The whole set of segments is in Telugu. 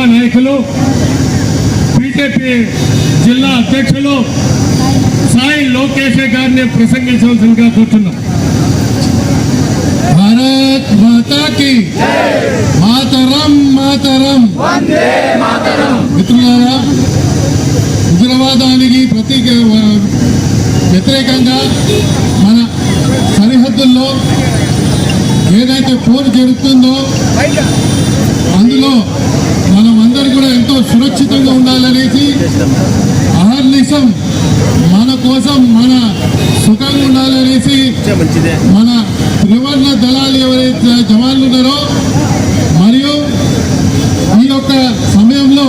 జిల్లా నాయకులు, బీజేపీ జిల్లా అధ్యక్షులు సాయి లోకేష్ గారిని ప్రసంగించవలసిందిగా కూర్చున్నాం. భారత్ మాతా కీ మాతరం మాతరం. మిత్రులారా, ఉగ్రవాదానికి వ్యతిరేకంగా మన సరిహద్దుల్లో ఏదైతే పోరు జరుగుతుందో అందులో మనమందరూ కూడా ఎంతో సురక్షితంగా ఉండాలనేసి అహర్నిశం మన కోసం మన సుఖంగా ఉండాలనేసి మన త్రివర్ణ దళాలు ఎవరైతే జవాన్లు ఉన్నారో మరియు ఈ యొక్క సమయంలో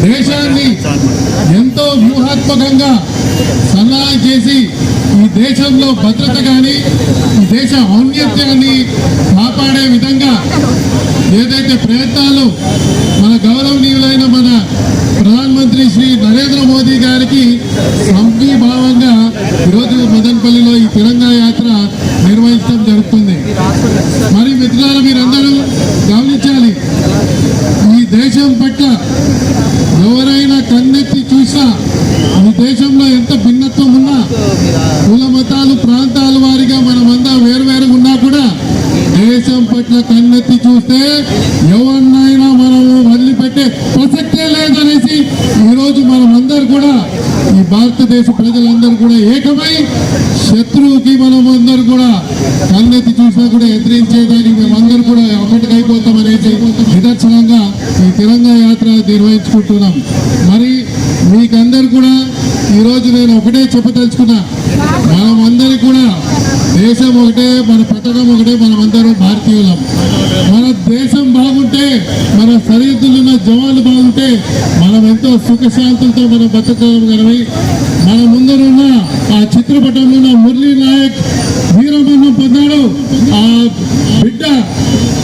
దేశాన్ని ఎంతో వ్యూహాత్మకంగా సన్నాహం చేసి ఈ దేశంలో భద్రత కానీ ఈ దేశ ఔన్నత్యాన్ని కాపాడే విధంగా ఏదైతే ప్రయత్నాలు మన గౌరవనీయులైన మన ప్రధానమంత్రి శ్రీ నరేంద్ర మోదీ గారికి సంఘీభావంగా ఈరోజు మదనపల్లిలో ఈ తిరంగా యాత్ర నిర్వహించడం జరుగుతుంది. మరి మిత్రులారా, మీరందరూ గమనించాలి, ఈ దేశం పట్ల ఎవరైనా కన్నెత్తి చూసా ఈ దేశంలో ఎంత భిన్నత్వం ఉన్నా, కుల మతాలు ప్రాంతాల వారిగా మనమంతా వేరువేరుగా ఉన్నా కూడా దేశం పట్ల కన్నెత్తి చూస్తే ఎవరినైనా మనము వదిలిపెట్టే ప్రసక్తే లేదనేసి ఈరోజు మనమందరూ కూడా ఈ భారతదేశ ప్రజలందరూ కూడా ఏకమై శత్రువుకి మనమందరూ కూడా కన్నెత్తి చూసినా కూడా ఎదిరించేదానికి మేమందరూ కూడా ఒకటికైపోతామనేసి నిదర్శనంగా ఈ తిరంగా యాత్ర నిర్వహించుకుంటున్నాం. మరి మీకందరూ కూడా ఈరోజు నేను ఒకటే చెప్పదలుచుకున్నా, మనమందరి కూడా దేశం ఒకటే, మన పథకం ఒకటే, మనమందరం భారతీయులం. మన దేశం బాగుంటే, మన సరిహద్దులున్న జవాన్లు బాగుంటే మనం ఎంతో సుఖశాంతులతో మనం బతకగలమని మన ముందరున్న ఆ చిత్రపటంలో ఉన్న మురళీ నాయక్ వీరమరణం పొందాడు. ఆ బిడ్డ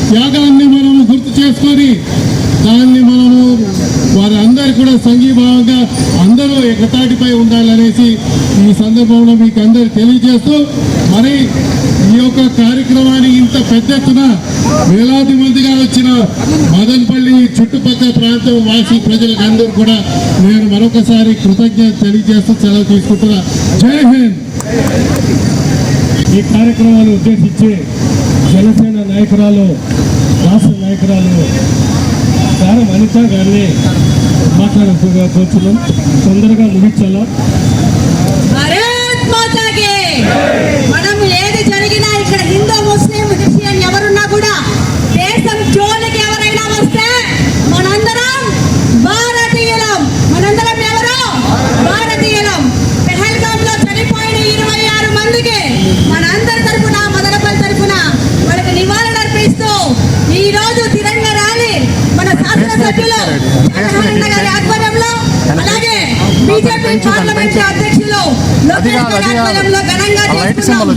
త్యాగాన్ని మనము గుర్తు చేసుకొని దాన్ని మనము వారందరూ కూడా సంఘీభావంగా అందరూ ఏకతాటిపై ఉండాలనేసి ఈ సందర్భంలో మీకు అందరూ తెలియజేస్తూ, మరి ఈ యొక్క కార్యక్రమాన్ని ఇంత పెద్ద ఎత్తున వేలాది మందిగా వచ్చిన మదనపల్లి చుట్టుపక్కల ప్రాంతం వాసి ప్రజలకు అందరూ కూడా నేను మరొకసారి కృతజ్ఞత తెలియజేస్తూ సెలవు తీసుకుంటున్నా. జై హింద్. ఈ కార్యక్రమాన్ని ఉద్దేశించి జనసేన నాయకురాలు, రాష్ట్ర నాయకురాలు దారం అనిత గారిని మాట్లాడుతూగా కూర్చున్నాం. తొందరగా ముగించాలా. మనం ఏది జరిగినా ఇక్కడ హిందూ ముస్లిం క్రిస్టియన్ ఎవరున్నా కూడా దేశం జోలికి ఎవరైనా వస్తే మనందరం భారతీయులం. మనందరం ఎవరు? భారతీయులం. పెహల్గాం లో చనిపోయిన 26 మందికి మనందరి తరఫున, మదనపల్లి తరఫున వాళ్ళకి నివాళులు అర్పిస్తూ ఈ రోజు తిరంగా ర్యాలీ మన శాసనసభ్యులు జగన్మోహన్ గారి ఆధ్వర్యంలో, అలాగే బీజేపీ పార్లమెంట్ అధ్యక్షులు లోకేష్ గారి ఆధ్వర్యంలో ఘనంగా చేస్తున్నాం.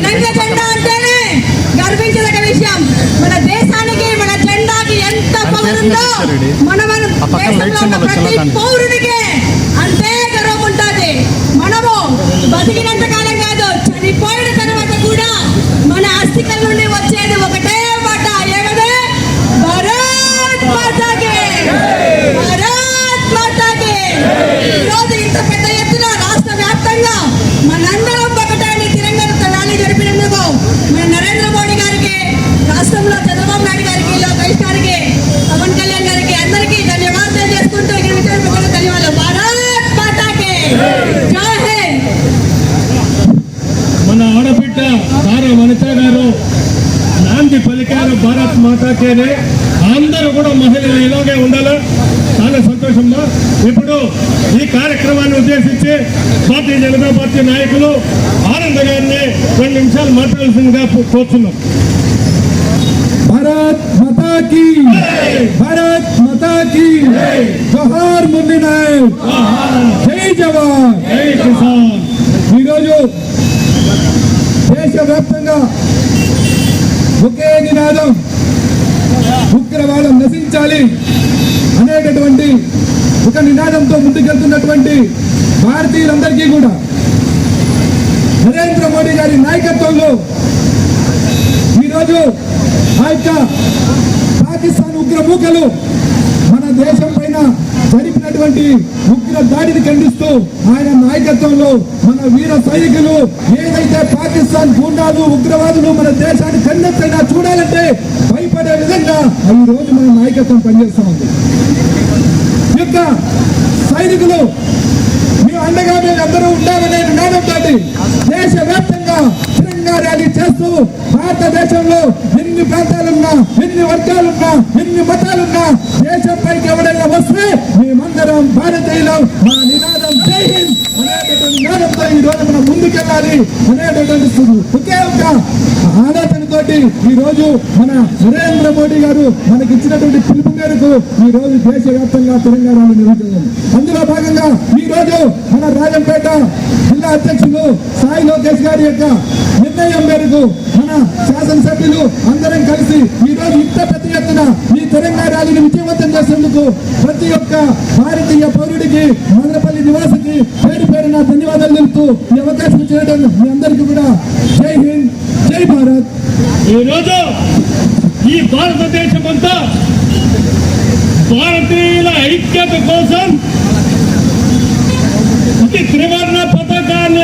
తిరంగా జెండా అంటేనే గర్వించదగ్గ విషయం. మన దేశానికి, మన జెండాకి ఎంత పవర్ ఉందో మన ప్రతి పౌరునికి అంతే గర్వం ఉంటుంది. మనము బతికినంత కాలం కాదు, చనిపోయిన తర్వాత కూడా మన అస్థికల నుండి వచ్చేది ఒకటే మాట, ఏమదే? భారత్ మాతాకి, భారత్ మాతాకి. ఈరోజు ఇంత పెద్ద ఎత్తున రాష్ట్ర వ్యాప్తంగా మనందరం ఒకటైన తిరంగా ర్యాలీ జరిపినందుకు మన నరేంద్ర మోడీ గారికి, రాష్ట్రంలో చంద్రబాబు నాయుడు గారికి, లోకేష్ గారికి, పవన్ కళ్యాణ్ గారికి అందరికీ ధన్యవాదాలు చేసుకుంటూ ఇక్కడ విషయాలు ధన్యవాదాలు. భారత్ మాతాకి జై హింద్. మన ఆడబిడ్డ దారం అనిత గారు నాంది పలికారు భారత్ మాతాకేనే. అందరూ కూడా మహిళలు ఇలాగే ఉండాలా. చాలా సంతోషంగా ఇప్పుడు ఈ కార్యక్రమాన్ని ఉద్దేశించి భారతీయ జనతా పార్టీ నాయకులు ఆనంద్ గారిని 2 నిమిషాలు మాట్లాడాల్సిందిగా కోరుతున్నాం. భారత్ మాతా కీ, భారత్ మాతా కీ. జోహార్ మురళీ నాయక్. జై జవాన్, జై కిసాన్. ఈరోజు దేశవ్యాప్తంగా ఒకే నినాదం, ఉగ్రవాదం నశించాలి అనేటటువంటి ఒక నినాదంతో ముందుకెళ్తున్నటువంటి భారతీయులందరికీ కూడా నరేంద్ర మోడీ గారి నాయకత్వంలో ఈరోజు ఆ యొక్క పాకిస్తాన్ ఉగ్రమూకలు మన దేశం పైన జరిపినటువంటి ఉగ్ర దాడిని ఖండిస్తూ ఆయన నాయకత్వంలో మన వీర సైనికులు ఏదైతే పాకిస్తాన్ గూండాలు ఉగ్రవాదులు మన దేశాన్ని కన్నెత్తైనా చూడాలంటే భయపడే విధంగా ఈ రోజు మన నాయకత్వం పనిచేస్తూ ఉంది. ఈ యొక్క సైనికులు మేము అండగా మేము అందరూ ఉండాలనే నినాదంతో దేశవ్యాప్తంగా తిరంగా ర్యాలీ చేస్తూ భారతదేశంలో ఎన్ని ప్రాంతాలున్నా, ఎన్ని వర్గాలున్నా, ఎన్ని మతాలున్నా దేశంపైకి ఎవరైనా వస్తే మేమందరం భారతీయులం, మా నినాదం జై హింద్ అనేటువంటి నినాదంతో ఈ రోజు మనం ముందుకెళ్ళాలి అనేటువంటి ఒకే ఒక ఆలోచనతో ఈ రోజు మన నరేంద్ర మోడీ గారు మనకి ఇచ్చినటువంటి పిలుపు మేరకు ఈ రోజు దేశవ్యాప్తంగా తిరంగా ర్యాలీ నిర్వహించారు. అందులో భాగంగా ఈ రోజు మన రాజంపేట జిల్లా అధ్యక్షులు సాయి లోకేష్ గారి యొక్క నిర్ణయం మేరకు మన శాసనసభ్యులు అందరం కలిసి ఈ రోజు ఇంత పెద్ద ఎత్తున ఈ తెలంగాణ ర్యాలీని విజయవంతం చేసేందుకు ప్రతి ఒక్క భారతీయ పౌరుడికి మదనపల్లి నివాసికి పేరు పేరున ధన్యవాదాలు తెలుపుతూ ఈ అవకాశం చేయడం మీ అందరికీ కూడా జై హింద్, జై భారత్. ఈరోజు ఈ భారతదేశం అంతా భారతీయుల ఐక్యత కోసం త్రివర్ణ పతాకాన్ని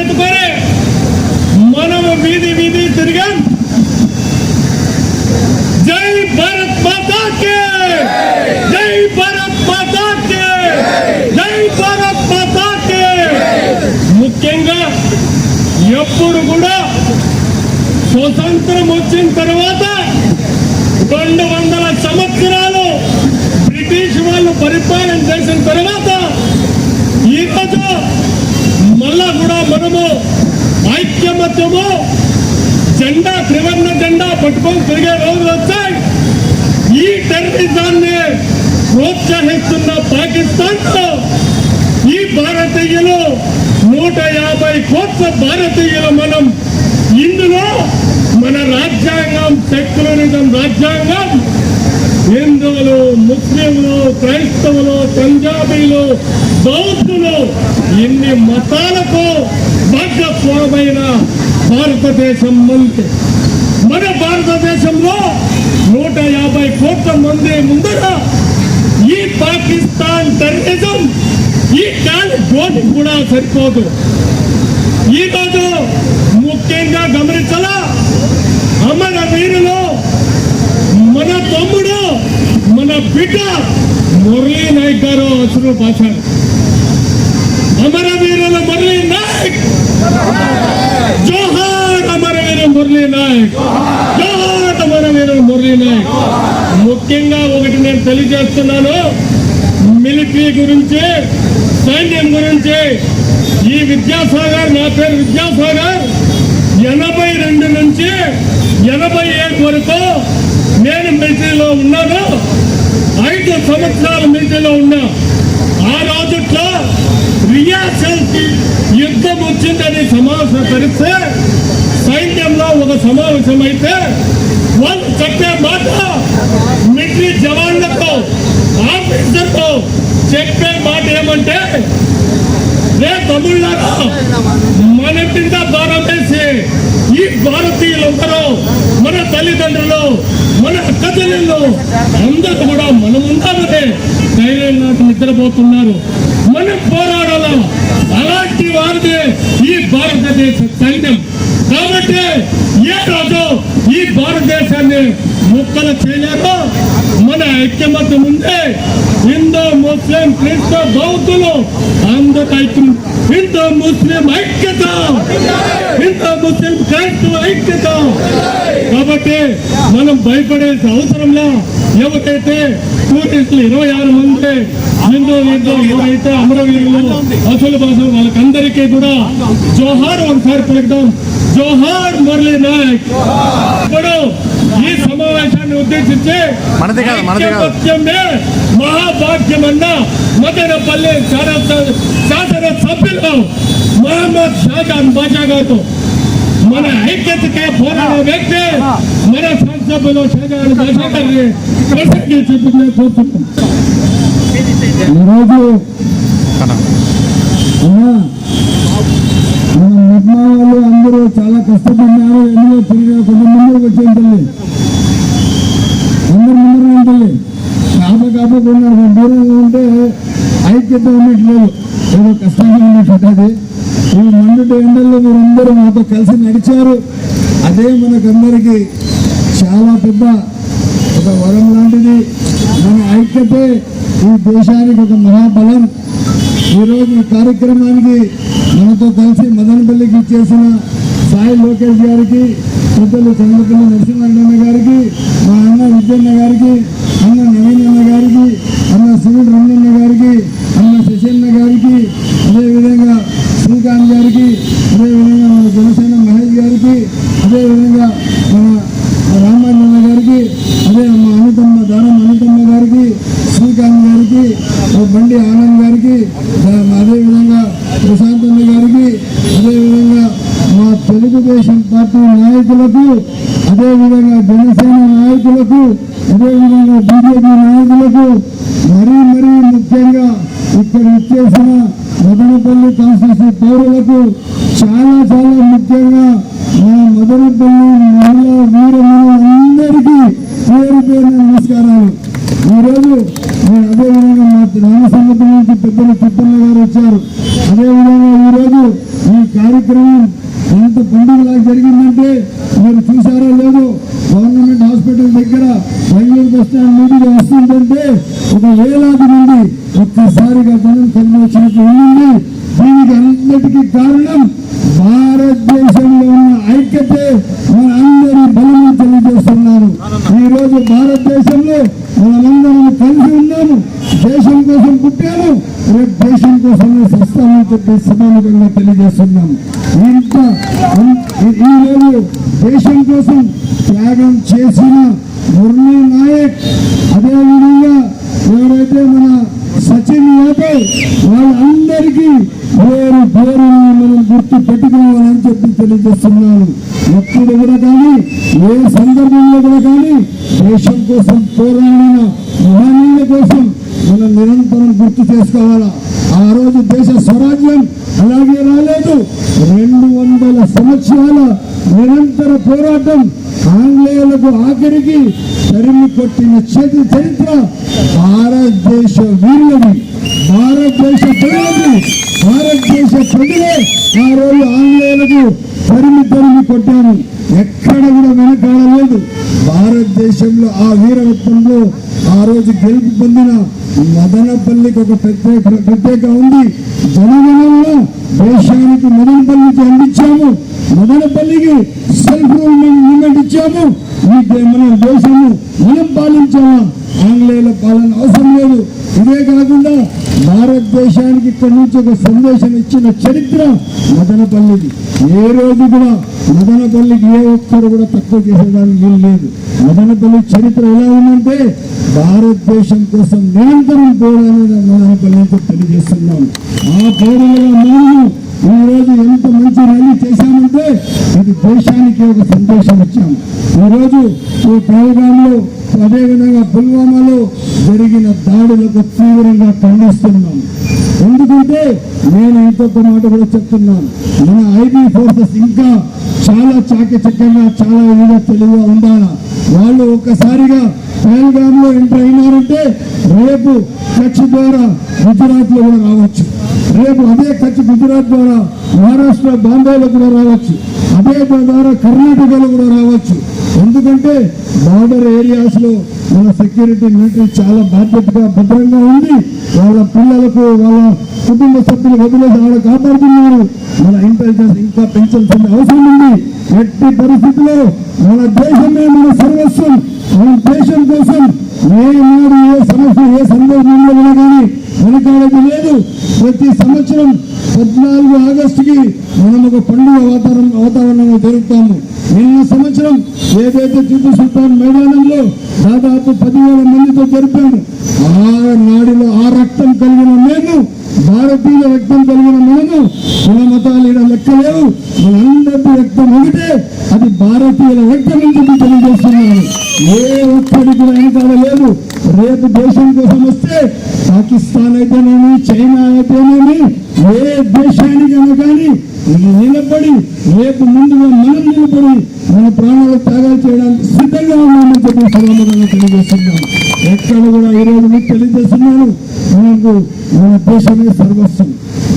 ఎత్తుకొని మనము వీధి తిరిగాం. జై భారత్ మాతాకి, జై భారత్ మాతాకి, జై భారత్ మాతాకి. ముఖ్యంగా ఎప్పుడు కూడా స్వతంత్రం వచ్చిన తర్వాత 200 సంవత్సరాలు బ్రిటిష్ వాళ్ళు పరిపాలన చేసిన తర్వాత ఈరోజు మళ్ళా కూడా మనము ఐక్యమత్యము జెండా, త్రివర్ణ జెండా పట్టుకొని తిరిగే రోజులు వచ్చాయి. ఈ టెర్రరిజాన్ని ప్రోత్సహిస్తున్న పాకిస్తాన్ తో ఈ భారతీయులు 150 కోట్ల భారతీయులు మనం ఇందులో మన రాజ్యాంగం సెక్యులరిజం రాజ్యాంగం హిందువులు, ముస్లింలు, క్రైస్తవులు, పంజాబీలు, బౌద్ధులు ఇన్ని మతాలకు భాగస్వామైన భారతదేశం మన భారతదేశంలో 150 కోట్ల మంది ముందర ఈ పాకిస్తాన్ టెర్రరిజం ఈ కాలి గోటి కూడా సరిపోదు. ఈరోజు ముఖ్యంగా గమనించాల అమర వీరులు మన తమ్ముడు, మన బిడ్డ మురళీ నాయక్ గారు అసలు భాష అమర వీరుల మురళీ నాయక్, జోహార్ అమర వీరు మురళీ నాయక్, జోహార్ అమర వీరు మురళీ నాయక్. ముఖ్యంగా ఒకటి నేను తెలియజేస్తున్నాను, మిలిటరీ గురించి, సైన్యం గురించి. ఈ విద్యాసాగర్, నా పేరు విద్యాసాగర్, 82 నుంచి 87 వరకు నేను మిలిటరీలో ఉన్నాను. 5 సంవత్సరాలు మిలిటరీలో ఉన్నా. ఆ రోజుట్లో రియాసల్ యుద్ధం వచ్చిందని సమావేశం పరిస్తే సైన్యంలో ఒక సమావేశం అయితే వాళ్ళు చెప్పే మాట, మిలిటరీ జవాన్లతో ఆఫీసర్తో చెప్పే మాట ఏమంటే, రే తమిళనాడు మన కింద భారం వేసి ఈ భారతీయులందరూ, మన తల్లిదండ్రులు, మన అక్కచెల్లెళ్ళు అందరూ కూడా మనం ఉందామని ధైర్యం నాకు నిద్రపోతున్నారు. మనం పోరాడాల. అలాంటి వారిదే ఈ భారతదేశ సైన్యం. కాబట్టి ఏ రోజు ఈ భారతదేశాన్ని ముక్కలు చేయలేక మన ఐక్యమత్యం ఉంటే హిందూ, ముస్లిం, క్రిస్టియన్, బౌద్ధులు అందరూ ఐక్యం. హిందూ ముస్లిం ఐక్యత, హిందూ ముస్లిం క్రైస్తవ ఐక్యత. కాబట్టి మనం భయపడేసిన అవసరంలో ఎవరైతే టూరిస్టులు 26 మంది హిందూ ఎవరైతే అమరవీరులు అసలు భాష వాళ్ళకందరికీ కూడా జోహార్ ఒకసారి పలకడం. జోహార్ మురళీ నాయక్. ఇప్పుడు ఈ సమావేశాన్ని ఉద్దేశించి ఐక్యమత్యమే మహాభాగ్యమన్న మదనపల్లి శాసన సభ్యులు మహమ్మద్ షాజాన్ బాషా గారు మన ఐక్యతకే పోరాడే వ్యక్తి మన శాసనసభ్యులు షాజాన్ బాషా గారిని ప్రసంగించుకునే కోరుతున్నాం. ఈరోజు మన నిర్మా వాళ్ళు అందరూ చాలా కష్టపడినారు. ఎందులో తిరిగి కొంత ముందుకు వచ్చేది అందరూ ఉంటుంది కాపకున్నారు దూరంగా ఉంటే ఐక్యత ఉన్నట్లేదు ఏదో కష్టంగా ఉన్నట్టు ఈ మండుట ఎండల్లో మీరందరూ మాతో కలిసి నడిచారు. అదే మనకందరికీ చాలా పెద్ద ఒక వరం లాంటిది. మన ఐక్యతే ఈ దేశానికి ఒక మహాబలం. ఈరోజు ఈ కార్యక్రమానికి మనతో కలిసి మదనపల్లికి చేసిన సాయి లోకేష్ గారికి, పెద్దలు చంద్రపల్లి నరసింహన్న గారికి, మా అన్న విద్యన్న గారికి, అన్న నవీన్ అన్న గారికి, అన్న సివిల్ రంగన్న గారికి, అన్న శశన్న గారికి, అదేవిధంగా శ్రీకాంత్ గారికి, అదేవిధంగా మన జనసేన మహేష్ గారికి, అదేవిధంగా మన రామాయణ గారికి, అదే మా అనితమ్మ దానం అనితమ్మ గారికి, శ్రీకాంత్ గారికి, బండి ఆనంద్ గారికి, అదేవిధంగా ప్రశాంతన్న గారికి, అదేవిధంగా మా తెలుగుదేశం పార్టీ నాయకులకు, అదేవిధంగా జనసేన నాయకులకు, అదేవిధంగా బీజేపీ నాయకులకు, మరీ ముఖ్యంగా ఇక్కడ వచ్చేసిన మదనపల్లి కాన్స్టిట్యూన్సీ పౌరులకు, చాలా ముఖ్యంగా మా మదనపల్లి మహిళా వీరులందరికీ పేరు పేరున నమస్కారాలు. ఈరోజు అదేవిధంగా మా రామసంగతి నుంచి పెద్దలు చిత్తన్న గారు వచ్చారు. అదేవిధంగా ఈరోజు ఈ కార్యక్రమం ఎంత పండుగలా జరిగిందంటే మీరు చూసారో లేదో, గవర్నమెంట్ హాస్పిటల్ దగ్గర బెంగళూరు బస్ స్టాండ్ మీటింగ్ వస్తుందంటే ఒక వేలాది నుండి ఒక్కసారిగా జనం కలిగి వచ్చినట్టు ఉంది. దీనికి అన్నిటికీ కారణం భారతదేశంలో ఉన్న ఐక్యతే మన అందరి బలము తెలియజేస్తున్నాను. ఈ రోజు భారతదేశంలో మనమందరం కలిసి ఉన్నాము. దేశం కోసం పుట్టాము, రేపు దేశం కోసమే సస్తామని చెప్పి సమానంగా తెలియజేస్తున్నాము. ఈరోజు దేశం కోసం త్యాగం చేసిన మురళీ నాయక్, అదేవిధంగా ఎవరైతే మన సచిన్ యాదవ్, వాళ్ళందరికీ పేరు మనం గుర్తు పెట్టుకోవాలని చెప్పి తెలియజేస్తున్నాను. ఎప్పుడు కూడా కానీ, ఏ సందర్భంలో కూడా కానీ దేశం కోసం పోరాడిన మహనీయుల కోసం మనం నిరంతరం గుర్తు చేసుకోవాలా. ఆ రోజు దేశ స్వరాజ్యం అలాగే రాలేదు. 200 సంవత్సరాల నిరంతర పోరాటం, ఆంగ్లేయులకు ఆఖరికి తరిమి కొట్టిన చరిత్ర భారతదేశ వీరులది, భారతదేశ ప్రజలది. భారతదేశ ప్రజలే ఆ రోజు ఆంగ్లేయులకు తరిమి కొట్టారు. ఎక్కడ కూడా వెనకాడలేదు. భారతదేశంలో ఆ వీరత్వంలో ఆ రోజు గెలుపు పొందిన మదనపల్లికి ఒక ప్రత్యేక ఉంది. జనగణంలో దేశానికి మదనపల్లికి అందించాము. మదనపల్లికి సెల్ఫ్ రూల్ మూమెంట్ ఇచ్చాము. మన దేశము మనం పాలించామా, ఆంగ్లేయుల పాలన అవసరం లేదు. ఇదే కాకుండా భారతదేశానికి ఇక్కడి నుంచి ఒక సందేశం ఇచ్చిన చరిత్ర మదనపల్లిది. ఏ రోజు కూడా మదనపల్లికి ఏ ఒక్కరు కూడా తక్కువ చేసేదానికి వీలు లేదు. మదనపల్లి చరిత్ర ఎలా ఉందంటే భారతదేశం కోసం నిరంతరం పోరాడిన మదనపల్లికి తెలియజేస్తున్నాము. ఆ పౌరులుగా మనము ఈ రోజు ఎంత మంచి ర్యాలీ చేశామంటే ఇది దేశానికి ఒక సందేశం ఇచ్చాము. ఈరోజు ఈ పహల్గాంలో, అదేవిధంగా పుల్వామాలో జరిగిన దాడులకు తీవ్రంగా ఖండిస్తున్నాం. ఎందుకంటే నేను ఇంకొక మాట కూడా చెప్తున్నాను, మన ఐబీ ఫోర్సెస్ ఇంకా చాలా చాకచక్యంగా, చాలా ఇదిగా తెలివిగా ఉండాలా. వాళ్ళు ఒక్కసారిగా పహల్గాంలో ఎంటర్ అయినారంటే రేపు కచ్ ద్వారా గుజరాత్ లో కూడా రావచ్చు. రేపు అదే కచ్ గుజరాత్ ద్వారా మహారాష్ట్ర బాంబేలో కూడా రావచ్చు. అదే ద్వారా కర్ణాటకలో కూడా రావచ్చు. ఎందుకంటే బార్డర్ ఏరియాస్ లో మన సెక్యూరిటీ మిలిటరీ చాలా బాధ్యతగా భద్రంగా ఉంది. వాళ్ళ పిల్లలకు, వాళ్ళ కుటుంబ సభ్యులు వదిలేసి ఆడ కాపాడుతున్నారు. మన ఇంటెలిజెన్స్ ఇంకా పెంచాల్సిన అవసరం ఉంది. ఎట్టి పరిస్థితుల్లో మన దేశమే మన సర్వస్వం. మన దేశం కోసం ఏ నాడు ఏ సమస్య ఏ సందర్భంలో కూడా కానీ వెనకాడేది లేదు. ప్రతి సంవత్సరం 14 ఆగస్టుకి మనం ఒక పండుగ వాతావరణంలో జరుపుతాము. నిన్న సంవత్సరం ఏదైతే టిప్పు సుల్తాన్ మైదానంలో దాదాపు 10,000 మందితో జరిపాము. ఆ నాడిలో ఆ రక్తం కలిగిన మేము, భారతీయ రక్తం కలిగిన మనము, కుల మతాలు లెక్కలేవు. మనందరి రక్తం ఒకటే, అది భారతీయుల రక్తం అని తెలియజేస్తున్నాను. ఏ ఒక్కడి కూడా వెనకాల లేదు. రేపు దేశం కోసం వస్తే పాకిస్తాన్ అయితేనేమి, చైనా అయితేనేమి, ఏ దేశానికైనా కానీ నిలబడి రేపు ముందుగా మనం నిలబడి మన ప్రాణాలు త్యాగాలు చేయడానికి సిద్ధంగా ఉన్నామని చెప్పి సమాధానంగా తెలియజేస్తున్నాం. ఎక్కడ కూడా ఈరోజు మీకు తెలియజేస్తున్నాను, మనకు మన దేశమే సర్వస్వం,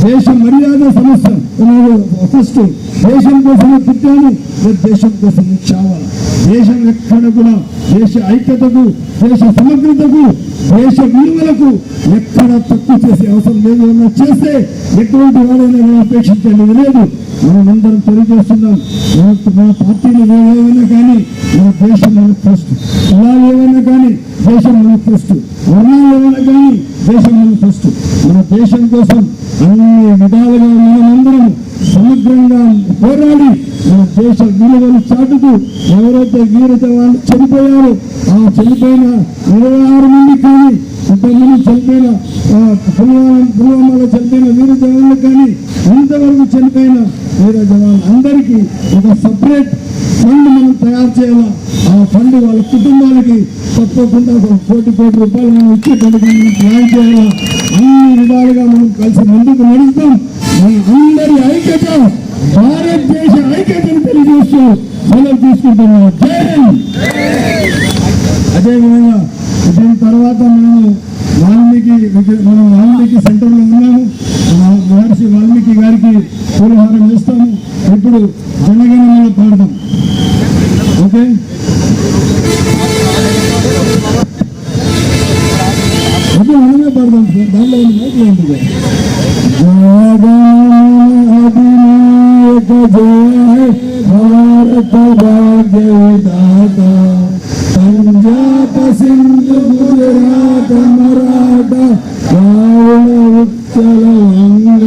దేశ మర్యాద సమస్య. ఫస్ట్ దేశం కోసమే పుట్టాను, దేశం కోసం చావాలి. దేశం ఎక్కడ కూడా దేశ ఐక్యతకు, దేశ సమగ్రతకు, దేశ విలువలకు ఎక్కడ తక్కువ చేసే అవసరం లేదు. ఏమన్నా చేస్తే ఎటువంటి వాడైనా అపేక్షించేది లేదు. మనమందరం తెలియజేస్తున్నాం, మన పార్టీలు ఏమైనా కానీ మన దేశం మనకు ఫస్ట్, కులాలు ఏమైనా కానీ దేశం మనకు ఫస్ట్, వర్ణాలు ఏమైనా కానీ దేశం మనకు ఫస్ట్. మన దేశం కోసం అన్ని విధాలుగా మనమందరం సమగ్రంగా పోరాడి మన దేశ విలువలు చాటుతూ ఎవరైతే వీర జవాన్లు చనిపోయారో ఆ చనిపోయిన 26 మంది కానీ, 30 మంది చనిపోయిన పుల్వామాలో చనిపోయిన వీర జవాన్లు కానీ, ఇంతవరకు చనిపోయిన వీర జవాన్లు అందరికీ ఒక సపరేట్ ఫండ్ మనం తయారు చేయాలా. ఆ ఫండ్ వాళ్ళ కుటుంబాలకి తప్పకుండా ఒక ₹1 కోటి మనం ఇచ్చేటట్టుగా మనం ప్లాన్ చేయాలా. అన్ని విధాలుగా మనం కలిసి ముందుకు నడుస్తాం. మన అందరి ఐక్యత, భారతదేశ ఐక్యతను తెలియజేస్తూ సెలవు తీసుకుంటున్నాం. జై హింద్. అదేవిధంగా దీని తర్వాత మనం వాల్మీకి సెంటర్లో ఉన్నాము. మహర్షి వాల్మీకి గారికి పూలహారం చేస్తాము. ఇప్పుడు జనగణమన పాడదాం. ఓకే, అదే మనమే పాడదాం. దాంట్లో మైకులు ఉంటుంది. అధినాయక జయ భారత భాగ్య విధాత, పంజాబ్ సింధు గుజరాత మరాఠ రావణ ఉచ్చల వంగ,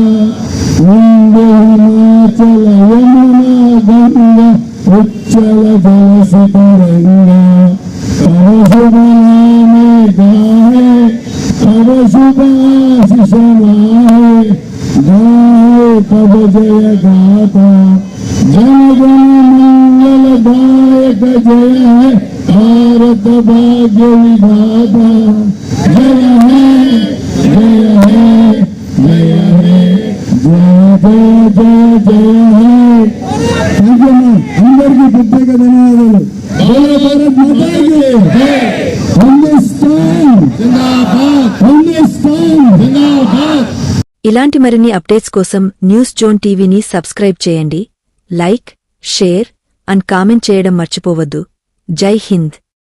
వింధ్య హిమాచల యమునా గంగ, ఉచ్చల జలసితరంగ, తవ శుభ నామే గాయే, తవ శుభాశిష మాహే, గాయే తవ జయ గాత, జన గణ మంగళ దాయక జయ హే భారత భాగ్య విధాత, జయ హే జయ హే జయ హే జయ జయ జయ జయ హే. అందరికీ ప్రత్యేక ధన్యవాదాలు. భారత్ మాతాకి హిందుస్థాన్ జిందాబాద్, హిందుస్థాన్ జిందాబాద్. ఇలాంటి మరిన్ని అప్డేట్స్ కోసం న్యూస్ జోన్ టీవీని సబ్స్క్రైబ్ చేయండి. లైక్, షేర్ అండ్ కామెంట్ చేయడం మర్చిపోవద్దు. జై హింద్.